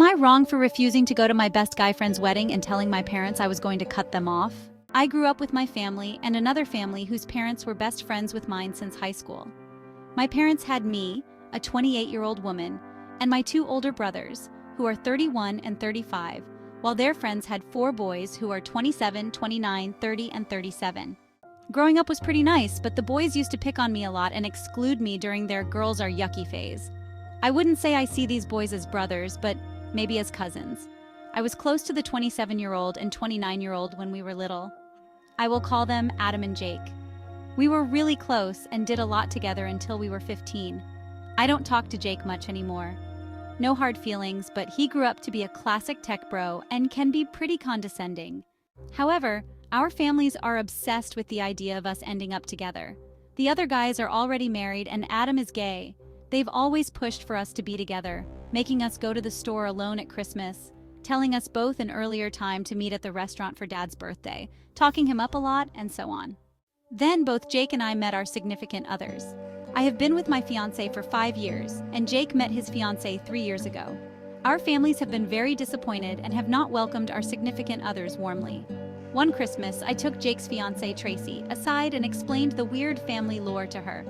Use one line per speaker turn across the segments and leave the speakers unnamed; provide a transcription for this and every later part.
I wrong for refusing to go to my best guy friend's wedding and telling my parents I was going to cut them off? I grew up with my family and another family whose parents were best friends with mine since high school. My parents had me, a 28-year-old woman, and my two older brothers, who are 31 and 35, while their friends had four boys who are 27, 29, 30, and 37. Growing up was pretty nice, but the boys used to pick on me a lot and exclude me during their girls are yucky phase. I wouldn't say I see these boys as brothers, but maybe as cousins. I was close to the 27-year-old and 29-year-old when we were little. I will call them Adam and Jake. We were really close and did a lot together until we were 15. I don't talk to Jake much anymore. No hard feelings, but he grew up to be a classic tech bro and can be pretty condescending. However, our families are obsessed with the idea of us ending up together. The other guys are already married and Adam is gay. They've always pushed for us to be together, making us go to the store alone at Christmas, telling us both an earlier time to meet at the restaurant for Dad's birthday, talking him up a lot, and so on. Then both Jake and I met our significant others. I have been with my fiancé for 5 years, and Jake met his fiancée 3 years ago. Our families have been very disappointed and have not welcomed our significant others warmly. One Christmas, I took Jake's fiancée Tracy aside and explained the weird family lore to her.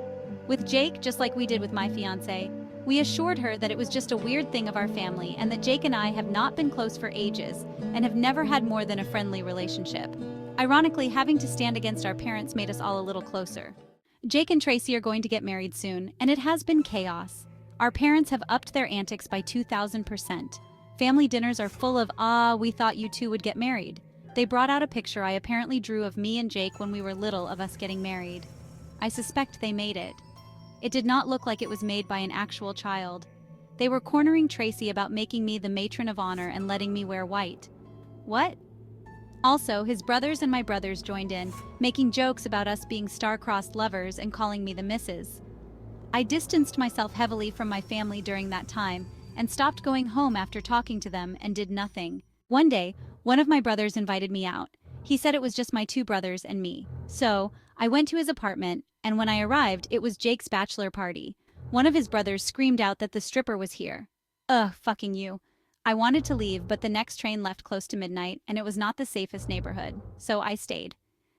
With Jake, just like we did with my fiancé, we assured her that it was just a weird thing of our family and that Jake and I have not been close for ages and have never had more than a friendly relationship. Ironically, having to stand against our parents made us all a little closer. Jake and Tracy are going to get married soon, and it has been chaos. Our parents have upped their antics by 2,000%. Family dinners are full of, we thought you two would get married. They brought out a picture I apparently drew of me and Jake when we were little of us getting married. I suspect they made it. It did not look like it was made by an actual child. They were cornering Tracy about making me the matron of honor and letting me wear white. What? Also, his brothers and my brothers joined in, making jokes about us being star-crossed lovers and calling me the missus. I distanced myself heavily from my family during that time and stopped going home after talking to them and did nothing. One day, one of my brothers invited me out. He said it was just my two brothers and me. So, I went to his apartment, and when I arrived, it was Jake's bachelor party. One of his brothers screamed out that the stripper was here. Ugh, fucking you. I wanted to leave, but the next train left close to midnight, and it was not the safest neighborhood, so I stayed.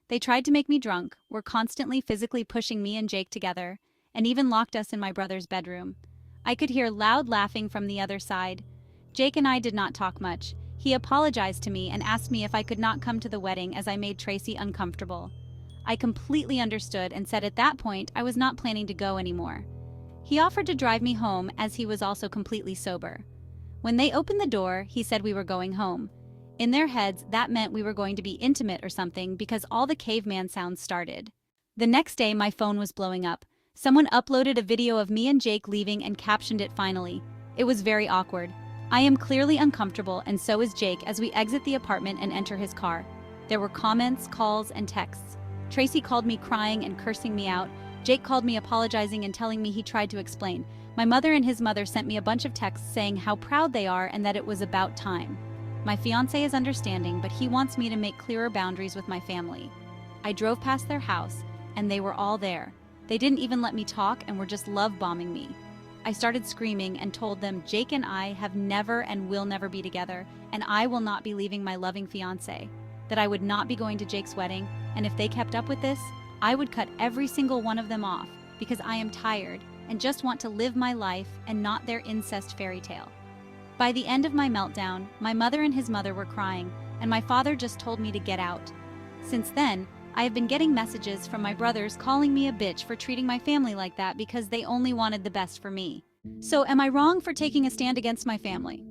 They tried to make me drunk, were constantly physically pushing me and Jake together, and even locked us in my brother's bedroom. I could hear loud laughing from the other side. Jake and I did not talk much. He apologized to me and asked me if I could not come to the wedding as I made Tracy uncomfortable. I completely understood and said at that point I was not planning to go anymore. He offered to drive me home as he was also completely sober. When they opened the door, he said we were going home. In their heads, that meant we were going to be intimate or something because all the caveman sounds started. The next day, my phone was blowing up. Someone uploaded a video of me and Jake leaving and captioned it finally. It was very awkward. I am clearly uncomfortable, and so is Jake as we exit the apartment and enter his car. There were comments, calls, and texts. Tracy called me crying and cursing me out. Jake called me apologizing and telling me he tried to explain. My mother and his mother sent me a bunch of texts saying how proud they are and that it was about time. My fiancé is understanding, but he wants me to make clearer boundaries with my family. I drove past their house, and they were all there. They didn't even let me talk and were just love-bombing me. I started screaming and told them Jake and I have never and will never be together, and I will not be leaving my loving fiancé, that I would not be going to Jake's wedding, and if they kept up with this, I would cut every single one of them off because I am tired and just want to live my life and not their incest fairy tale. By the end of my meltdown, my mother and his mother were crying, and my father just told me to get out. Since then, I have been getting messages from my brothers calling me a bitch for treating my family like that because they only wanted the best for me. So am I wrong for taking a stand against my family?